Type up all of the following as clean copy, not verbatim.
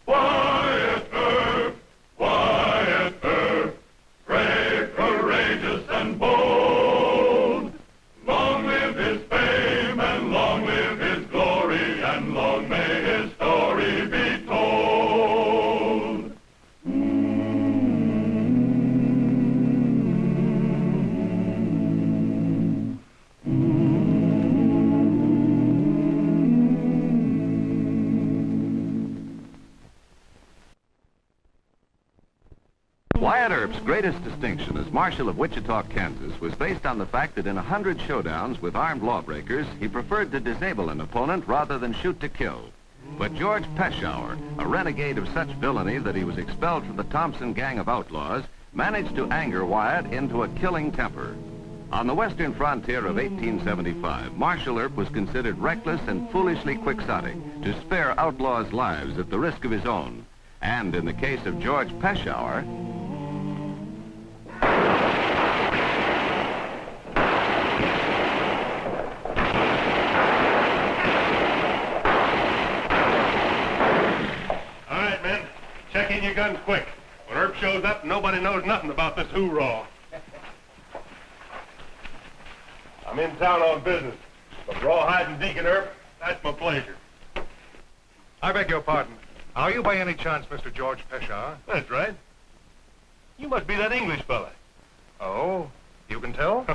Wyatt Earp, Wyatt Earp, brave, courageous, and bold. Long live his fame, and long live his glory, and long may his story be told. Wyatt Earp's greatest distinction as Marshal of Wichita, Kansas, was based on the fact that in 100 showdowns with armed lawbreakers, he preferred to disable an opponent rather than shoot to kill. But George Peshauer, a renegade of such villainy that he was expelled from the Thompson gang of outlaws, managed to anger Wyatt into a killing temper. On the western frontier of 1875, Marshal Earp was considered reckless and foolishly quixotic to spare outlaws' lives at the risk of his own. And in the case of George Peshauer, check in your guns quick. When Earp shows up, nobody knows nothing about this hoorah. I'm in town on business, but Rawhide and Deacon Earp, that's my pleasure. I beg your pardon. Are you by any chance Mr. George Peshauer? That's right. You must be that English fella. Oh, you can tell?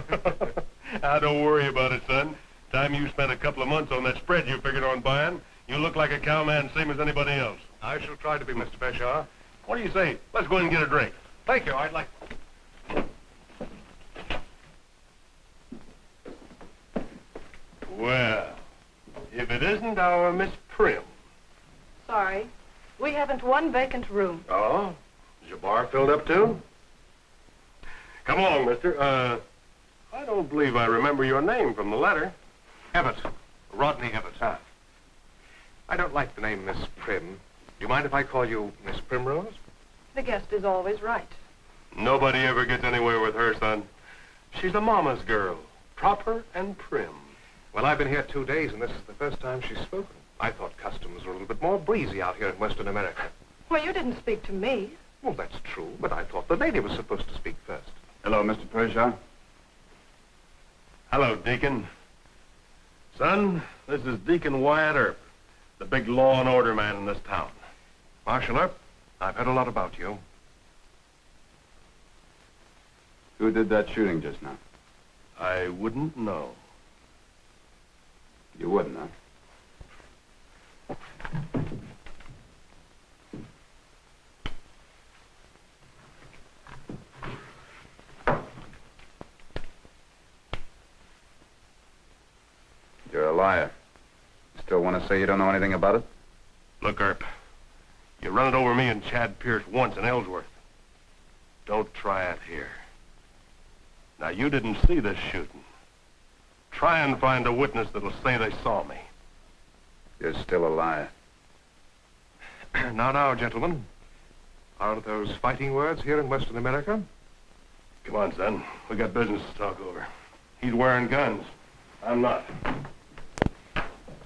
Don't worry about it, son. Time you spent a couple of months on that spread you figured on buying, you look like a cowman same as anybody else. I shall try to be, Mr. Peshauer. What do you say? Let's go in and get a drink. Thank you. I'd like... Well, if it isn't our Miss Prim. Sorry. We haven't one vacant room. Oh? Is your bar filled up, too? Come along, mister. I don't believe I remember your name from the letter. Evatt. Rodney Evatt. Ah. I don't like the name Miss Prim. Do you mind if I call you Miss Primrose? The guest is always right. Nobody ever gets anywhere with her, son. She's a mama's girl, proper and prim. Well, I've been here 2 days, and this is the first time she's spoken. I thought customs were a little bit more breezy out here in Western America. Well, you didn't speak to me. Well, that's true, but I thought the lady was supposed to speak first. hello, Mr. Peshauer. Hello, Deacon. Son, this is Deacon Wyatt Earp, the big law and order man in this town. Marshal Earp, I've heard a lot about you. Who did that shooting just now? I wouldn't know. You wouldn't, huh? You're a liar. You still want to say you don't know anything about it? Look, Earp, you run it over me and Chad Pierce once in Ellsworth. Don't try it here. Now, you didn't see this shooting. Try and find a witness that'll say they saw me. You're still a liar. Now, gentlemen. Aren't those fighting words here in Western America? Come on, son. We got business to talk over. He's wearing guns. I'm not.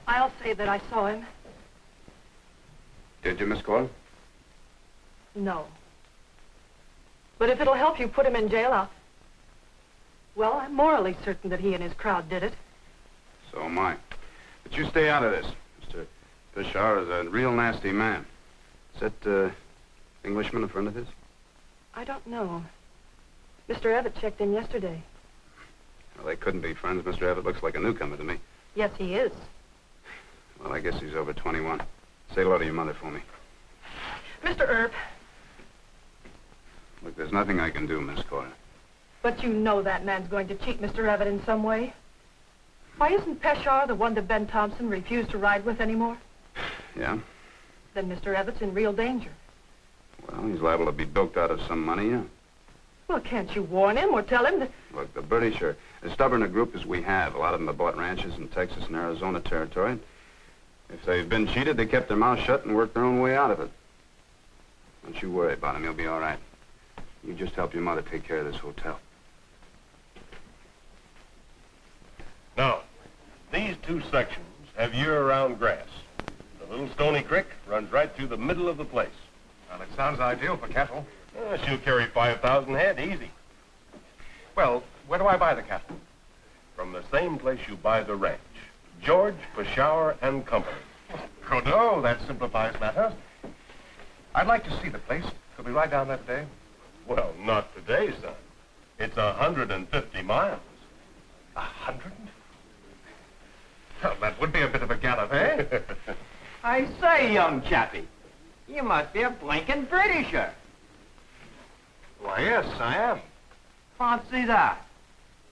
I'll say that I saw him. Did you, Miss Coyle? No. But if it'll help you put him in jail, well, I'm morally certain that he and his crowd did it. So am I. But you stay out of this. Mr. Peshauer is a real nasty man. Is that, Englishman a friend of his? I don't know. Mr. Evatt checked in yesterday. Well, they couldn't be friends. Mr. Evatt looks like a newcomer to me. Yes, he is. Well, I guess he's over 21. Say hello to your mother for me. Mr. Earp. Look, there's nothing I can do, Miss Coyle. But you know that man's going to cheat Mr. Evatt in some way. Why isn't Peshauer the one that Ben Thompson refused to ride with anymore? Yeah? Then Mr. Evatt's in real danger. Well, he's liable to be bilked out of some money, yeah. Well, can't you warn him or tell him that... Look, the British are as stubborn a group as we have. A lot of them have bought ranches in Texas and Arizona territory. If they've been cheated, they kept their mouths shut and worked their own way out of it. Don't you worry about him. He'll be all right. You just help your mother take care of this hotel. Now, two sections have year-round grass. The little stony creek runs right through the middle of the place. Well, it sounds ideal for cattle. She'll carry 5,000 head, easy. Well, where do I buy the cattle? From the same place you buy the ranch. George, Peshawar and Company. Good. Oh, that simplifies matters. I'd like to see the place. Could we ride down there today? Well, not today, son. It's 150 miles. 100? Well, that would be a bit of a gallop, eh? I say, young chappie, you must be a blinking Britisher. Why, yes, I am. Fancy that.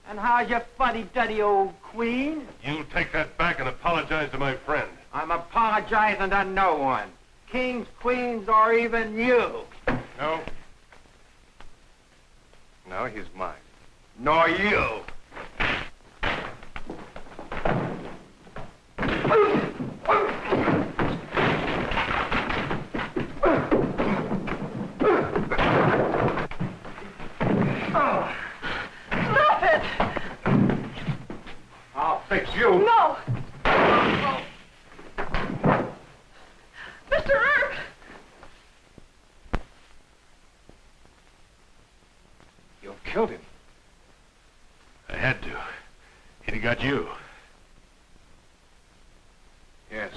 And how's your fuddy-duddy old queen? You take that back and apologize to my friend. I'm apologizing to no one. Kings, queens, or even you. No. No, he's mine. Nor you. Stop it! I'll fix you. No! Mr. Earp! You've killed him. I had to. He'd have got you. Yes.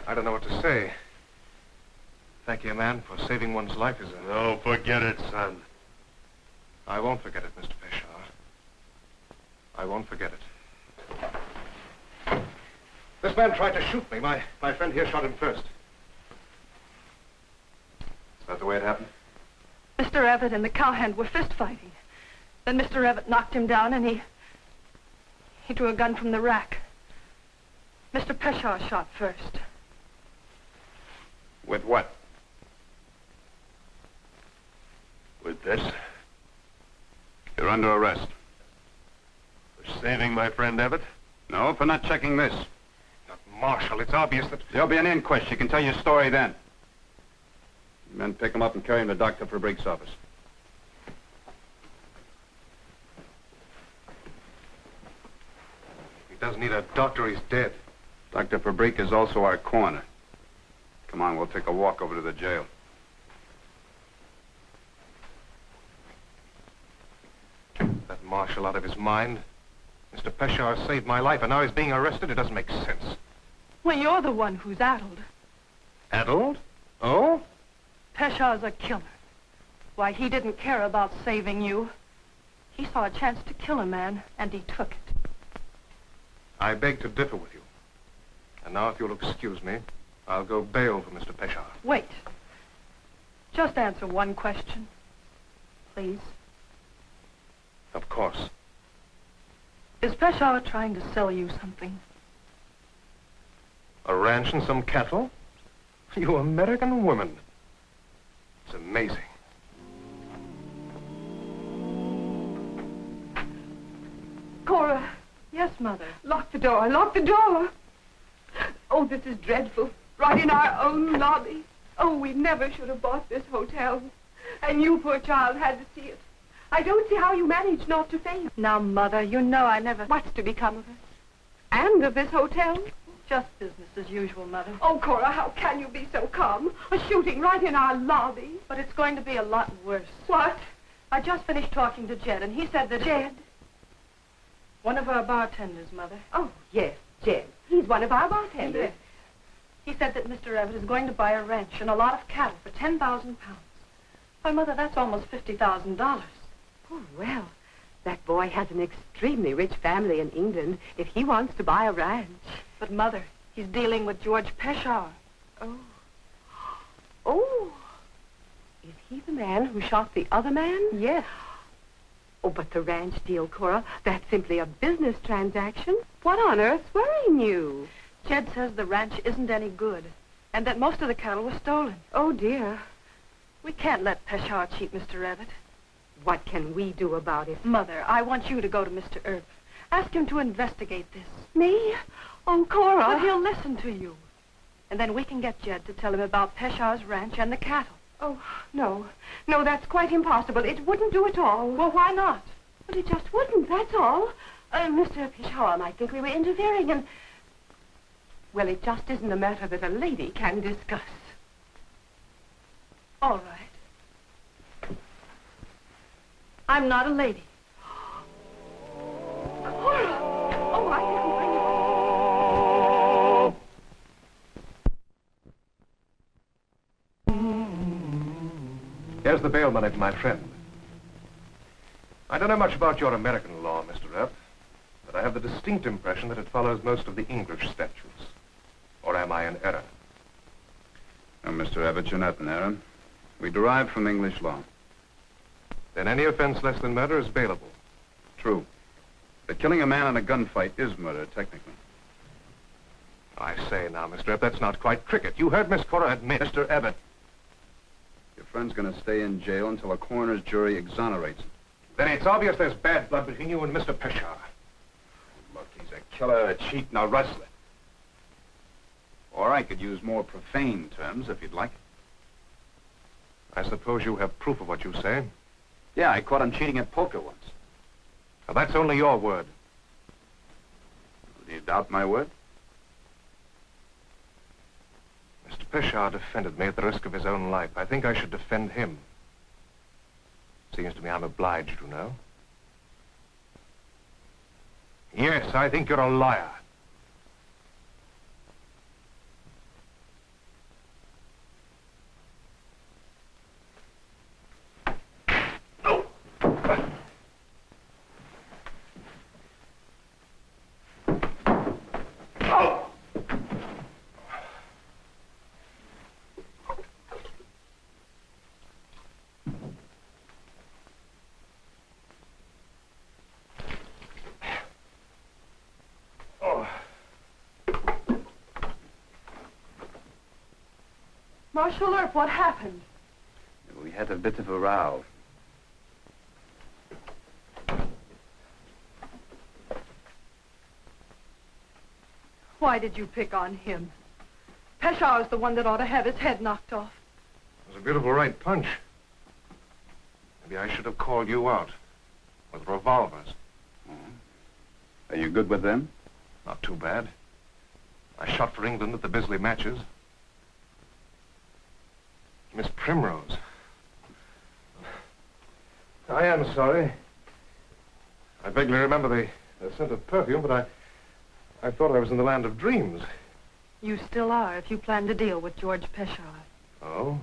I don't know what to say. Thank you, man, for saving one's life is a... No, forget it, son. I won't forget it, Mr. Peshawar. I won't forget it. This man tried to shoot me. My friend here shot him first. Is that the way it happened? Mr. Evett and the cowhand were fist fighting. Then Mr. Evett knocked him down and he drew a gun from the rack. Mr. Peshawar shot first. With what? With this? You're under arrest. For saving my friend Evett? No, for not checking this. Marshal, it's obvious that... There'll be an inquest. You can tell your story then. Men, pick him up and carry him to Dr. Fabrique's office. He doesn't need a doctor, he's dead. Dr. Fabrique is also our coroner. Come on, we'll take a walk over to the jail. That marshal out of his mind. Mr. Peshawar saved my life, and now he's being arrested. It doesn't make sense. Well, you're the one who's addled. Addled? Oh? Peshawar's a killer. Why, he didn't care about saving you. He saw a chance to kill a man, and he took it. I beg to differ with you. And now, if you'll excuse me, I'll go bail for Mr. Peshawar. Wait. Just answer one question, please. Of course. Is Peshawar trying to sell you something? A ranch and some cattle? You American woman. It's amazing. Cora. Yes, Mother. Lock the door, lock the door. Oh, this is dreadful. Right in our own lobby. Oh, we never should have bought this hotel. And you, poor child, had to see it. I don't see how you managed not to faint. Now, Mother, you know I never... What's to become of us? And of this hotel? Just business as usual, Mother. Oh, Cora, how can you be so calm? A shooting right in our lobby. But it's going to be a lot worse. What? I just finished talking to Jed, and he said that... Jed? One of our bartenders, Mother. Oh, yes, Jed. He's one of our bartenders. Yes. He said that Mr. Evett is going to buy a ranch and a lot of cattle for 10,000 pounds. Why, Mother, that's almost $50,000. Oh, well, that boy has an extremely rich family in England if he wants to buy a ranch. But, Mother, he's dealing with George Peshawar. Oh. Oh. Is he the man who shot the other man? Yes. Oh, but the ranch deal, Cora, that's simply a business transaction. What on earth's worrying you? Jed says the ranch isn't any good, and that most of the cattle were stolen. Oh, dear. We can't let Peshawar cheat Mr. Evett. What can we do about it? Mother, I want you to go to Mr. Earp. Ask him to investigate this. Me? Oh, Cora. But he'll listen to you. And then we can get Jed to tell him about Peshawar's ranch and the cattle. Oh, no. No, that's quite impossible. It wouldn't do at all. Well, why not? Well, it just wouldn't, that's all. Mr. Peshawar might think we were interfering and... Well, it just isn't a matter that a lady can discuss. All right. I'm not a lady. Cora! Oh, I didn't bring you. Here's the bail money for my friend. I don't know much about your American law, Mr. Earp, but I have the distinct impression that it follows most of the English statutes. Or am I in error? No, Mr. Abbott, you're not in error. We derive from English law. Then any offense less than murder is bailable. True. But killing a man in a gunfight is murder, technically. I say now, Mr. Earp, that's not quite cricket. You heard Miss Cora admit... Mr. Abbott, your friend's going to stay in jail until a coroner's jury exonerates him. Then it's obvious there's bad blood between you and Mr. Peshawar. Look, he's a killer, a cheat, and a rustler. Or I could use more profane terms if you'd like. I suppose you have proof of what you say. Yeah, I caught him cheating at poker once. Now, that's only your word. Do you doubt my word? Mr. Peshawar defended me at the risk of his own life. I think I should defend him. Seems to me I'm obliged, you know. Yes, I think you're a liar. Marshal Earp, what happened? We had a bit of a row. Why did you pick on him? Peshawar's the one that ought to have his head knocked off. It was a beautiful right punch. Maybe I should have called you out with revolvers. Are you good with them? Not too bad. I shot for England at the Bisley matches. Miss Primrose. I am sorry. I vaguely remember the scent of perfume, but I thought I was in the land of dreams. You still are if you plan to deal with George Peshawar. Oh?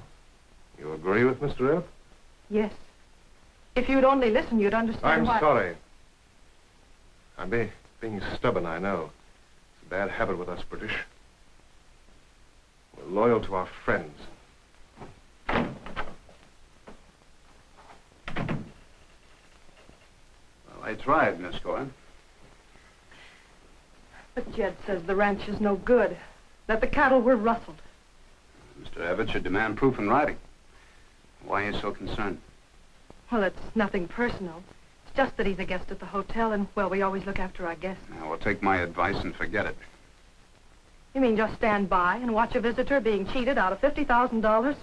You agree with Mr. Earp? Yes. If you'd only listen, you'd understand I'm why... sorry. I'm being stubborn, I know. It's a bad habit with us British. We're loyal to our friends. I tried, Miss Cohen. But Jed says the ranch is no good, that the cattle were rustled. Mr. Abbott should demand proof in writing. Why are you so concerned? Well, it's nothing personal. It's just that he's a guest at the hotel, and, well, we always look after our guests. Now, well, take my advice and forget it. You mean just stand by and watch a visitor being cheated out of $50,000?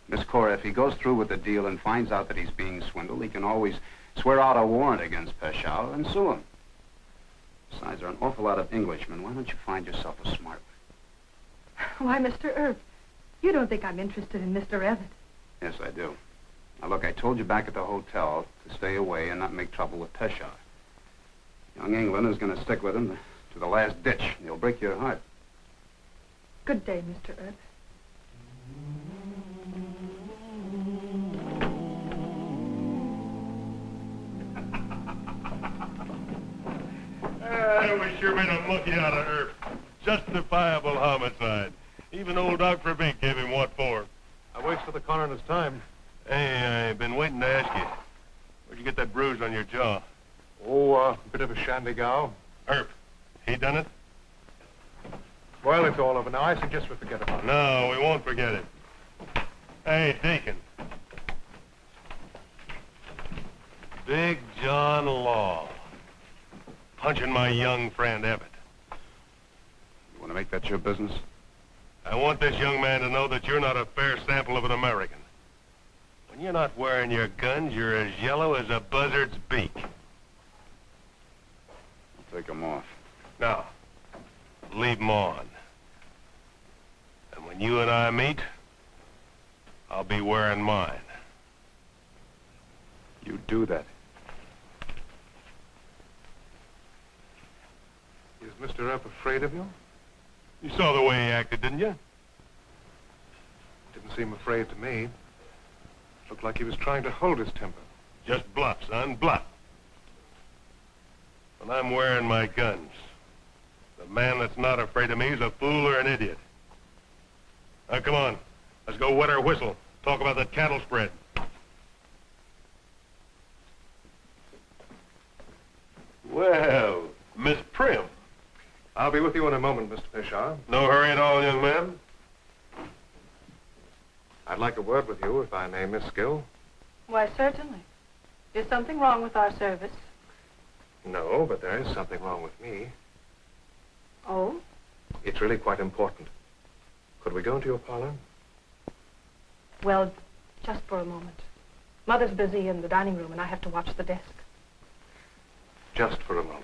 Miss Cora, if he goes through with the deal and finds out that he's being swindled, he can always swear out a warrant against Peshawar and sue him. Besides, there are an awful lot of Englishmen. Why don't you find yourself a smart one? Why, Mr. Earp, you don't think I'm interested in Mr. Evatt? Yes, I do. Now, look, I told you back at the hotel to stay away and not make trouble with Peshawar. Young England is going to stick with him to the last ditch. He'll break your heart. Good day, Mr. Earp. We sure made a monkey out of Earp. Justifiable homicide. Even old Dr. Bink gave him what for. I wasted the coroner's time. Hey, I've been waiting to ask you. Where'd you get that bruise on your jaw? Oh, a bit of a shandy-gow. Earp, he done it? Well, it's all over now. I suggest we forget about it. No, we won't forget it. Hey, Deacon. Big John Law. Punching my young friend Evatt. You want to make that your business? I want this young man to know that you're not a fair sample of an American. When you're not wearing your guns, you're as yellow as a buzzard's beak. Take them off. Now, leave them on. And when you and I meet, I'll be wearing mine. You do that. Is Mr. Earp afraid of you? You saw the way he acted, didn't you? Didn't seem afraid to me. Looked like he was trying to hold his temper. Just bluff, son, bluff. When I'm wearing my guns, the man that's not afraid of me is a fool or an idiot. Now, come on. Let's go wet our whistle. Talk about that cattle spread. Well, Miss Prim. I'll be with you in a moment, Mr. Peshar. No hurry at all, young man. I'd like a word with you, if I may, Miss Gill. Why, certainly. Is something wrong with our service? No, but there is something wrong with me. Oh? It's really quite important. Could we go into your parlor? Well, just for a moment. Mother's busy in the dining room, and I have to watch the desk. Just for a moment.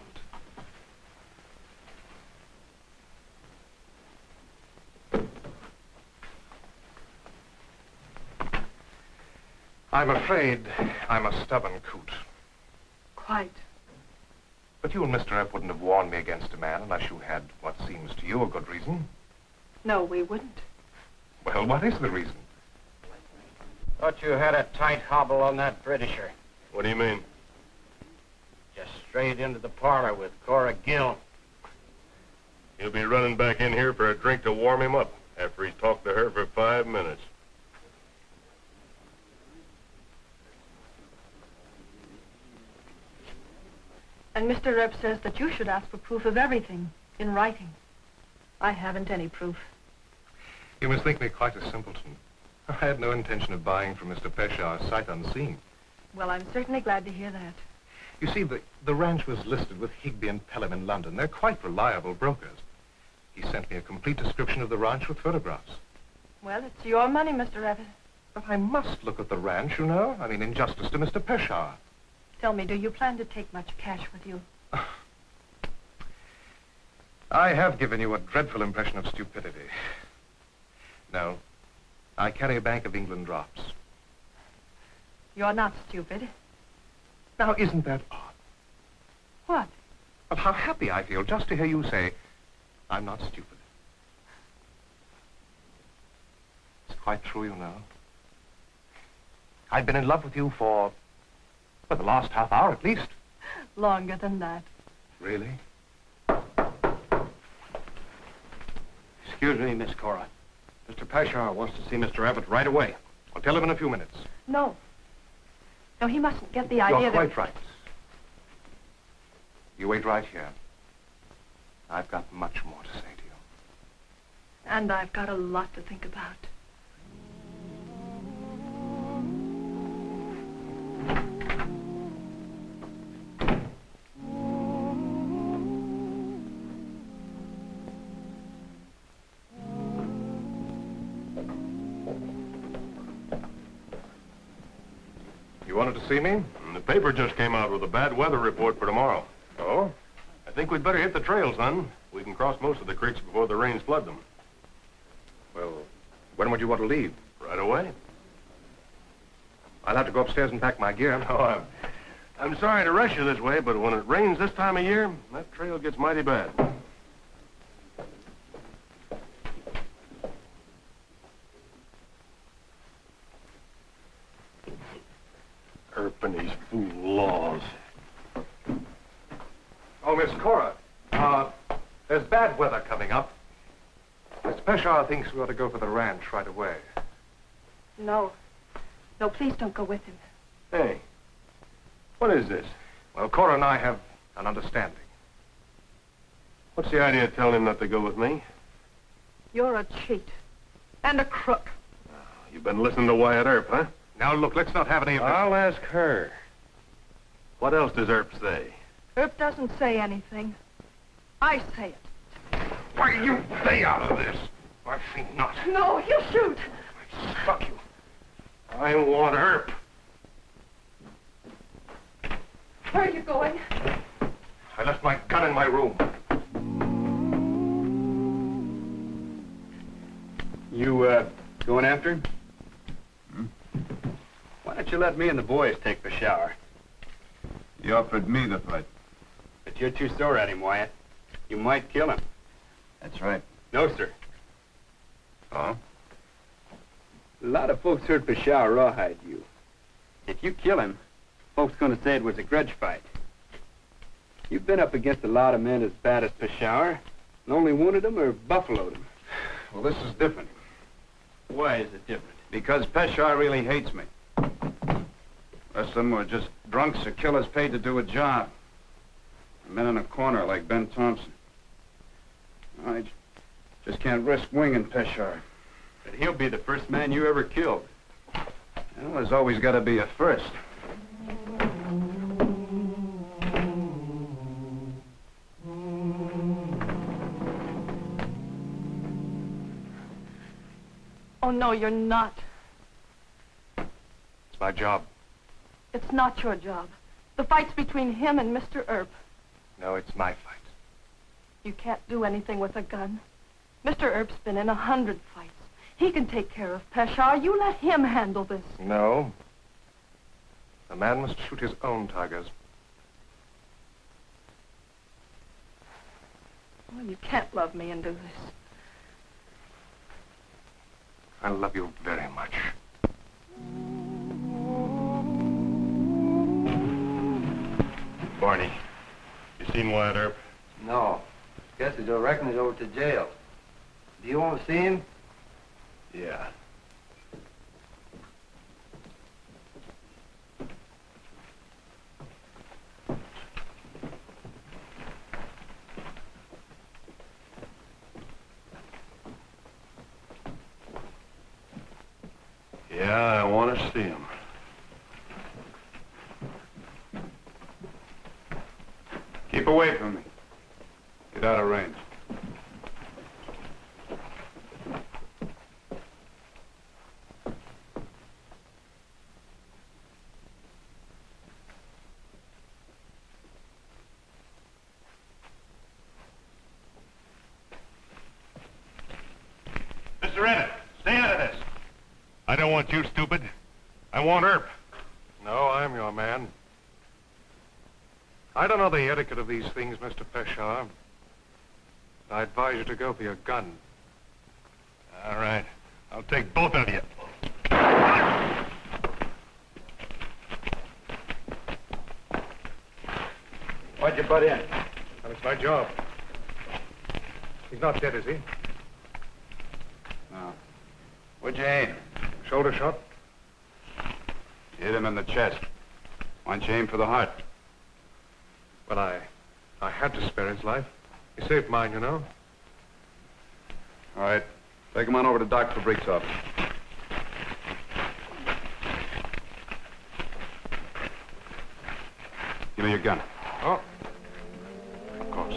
I'm afraid I'm a stubborn coot. Quite. But you and Mr. Earp wouldn't have warned me against a man unless you had what seems to you a good reason. No, we wouldn't. Well, what is the reason? Thought you had a tight hobble on that Britisher. What do you mean? Just straight into the parlor with Cora Gill. He'll be running back in here for a drink to warm him up after he's talked to her for 5 minutes. And Mr. Earp says that you should ask for proof of everything in writing. I haven't any proof. You must think me quite a simpleton. I had no intention of buying from Mr. Peshar sight unseen. Well, I'm certainly glad to hear that. You see, the ranch was listed with Higby and Pelham in London. They're quite reliable brokers. He sent me a complete description of the ranch with photographs. Well, it's your money, Mr. Evatt. But I must look at the ranch, you know. I mean, in justice to Mr. Peshar. Tell me, do you plan to take much cash with you? I have given you a dreadful impression of stupidity. No, I carry a Bank of England drops. You're not stupid. Now, isn't that odd? What? Well, how happy I feel just to hear you say, I'm not stupid. It's quite true, you know. I've been in love with you for the last half hour at least. Longer than that. Really? Excuse me, Miss Cora. Mr. Peshar wants to see Mr. Evatt right away. I'll tell him in a few minutes. No. No, he mustn't get the idea You're that... quite right. You wait right here. I've got much more to say to you. And I've got a lot to think about. You wanted to see me? The paper just came out with a bad weather report for tomorrow. Oh? I think we'd better hit the trail, son. We can cross most of the creeks before the rains flood them. Well, when would you want to leave? Right away. I'll have to go upstairs and pack my gear. Oh, I'm sorry to rush you this way, but when it rains this time of year, that trail gets mighty bad. Earp and these fool laws. Oh, Miss Cora, there's bad weather coming up. Mr. Peshar thinks we ought to go for the ranch right away. No. No, please don't go with him. Hey, what is this? Well, Cora and I have an understanding. What's the idea of telling him not to go with me? You're a cheat. And a crook. You've been listening to Wyatt Earp, huh? Now, look, let's not have any of this. I'll ask her. What else does Earp say? Earp doesn't say anything. I say it. Why, you stay out of this. I think not. No, he'll shoot. I struck you. I want Earp. Where are you going? I left my gun in my room. You, going after him? Why don't you let me and the boys take the shower? You offered me the fight. But you're too sore at him, Wyatt. You might kill him. That's right. No, sir. Oh? A lot of folks heard Peshawar rawhide you. If you kill him, folks gonna say it was a grudge fight. You've been up against a lot of men as bad as Peshawar, and only wounded him or buffaloed him. Well, this is different. Why is it different? Because Peshawar really hates me. The rest of them were just drunks or killers paid to do a job. Men in a corner like Ben Thompson. I just can't risk winging Peshawar. But he'll be the first man you ever killed. Well, there's always got to be a first. Oh, no, you're not. It's my job. It's not your job. The fight's between him and Mr. Earp. No, it's my fight. You can't do anything with a gun. Mr. Earp's been in 100 fights. He can take care of Peshawar. You let him handle this. No. A man must shoot his own tigers. Well, you can't love me and do this. I love you very much. Barney, you seen Wyatt Earp? No. Guess I reckon he's over to jail. Do you want to see him? Yeah. Yeah, I want to see him. Keep away from me. Get out of range. Mr. Evatt, stay out of this. I don't want you, stupid. I want Earp. No, I'm your man. I don't know the etiquette of these things, Mr. Peshawar. I advise you to go for your gun. All right. I'll take both of you. Why'd you butt in? Well, it's my job. He's not dead, is he? No. Where'd you aim? Shoulder shot? You hit him in the chest. Why don't you aim for the heart? Well, I had to spare his life. He saved mine, you know. All right. Take him on over to Doc Fabric's office. Give me your gun. Oh. Of course.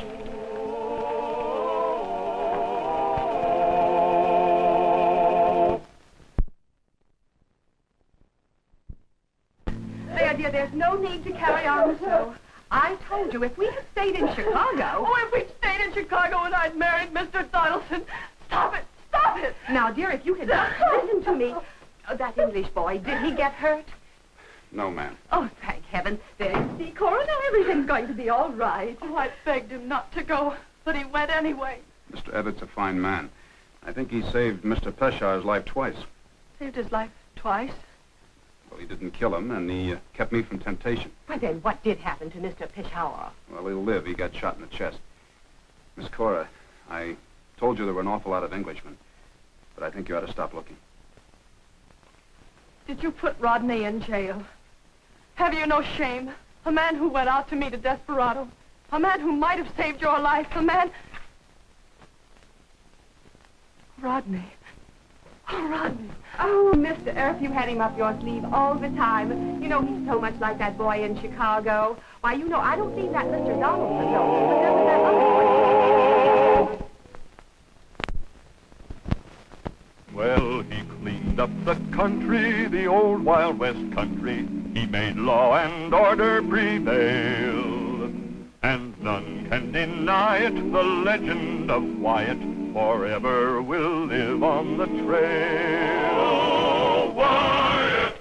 There, dear, there's no need to carry on so. I told you, if we had stayed in Chicago... Oh, if we'd stayed in Chicago and I'd married Mr. Donaldson. Stop it! Stop it! Now, dear, if you had just listened to me... that English boy, did he get hurt? No, ma'am. Oh, thank heaven. There you see, Cora, now everything's going to be all right. Oh, I begged him not to go, but he went anyway. Mr. Evatt's a fine man. I think he saved Mr. Peshawar's life twice. Saved his life twice. Well, he didn't kill him, and he kept me from temptation. Well, then, what did happen to Mr. Peshawar? Well, he'll live. He got shot in the chest. Miss Cora, I told you there were an awful lot of Englishmen, but I think you ought to stop looking. Did you put Rodney in jail? Have you no shame? A man who went out to meet a desperado. A man who might have saved your life. A man... Rodney. Oh, Rodney. Oh, Mr. Earp, you had him up your sleeve all the time. You know, he's so much like that boy in Chicago. Why, you know, I don't mean that Mr. Donaldson, though, but there's that other boy. Well, he cleaned up the country, the old Wild West country. He made law and order prevail. And none can deny it, the legend of Wyatt forever will live on the trail. Oh, Wyatt!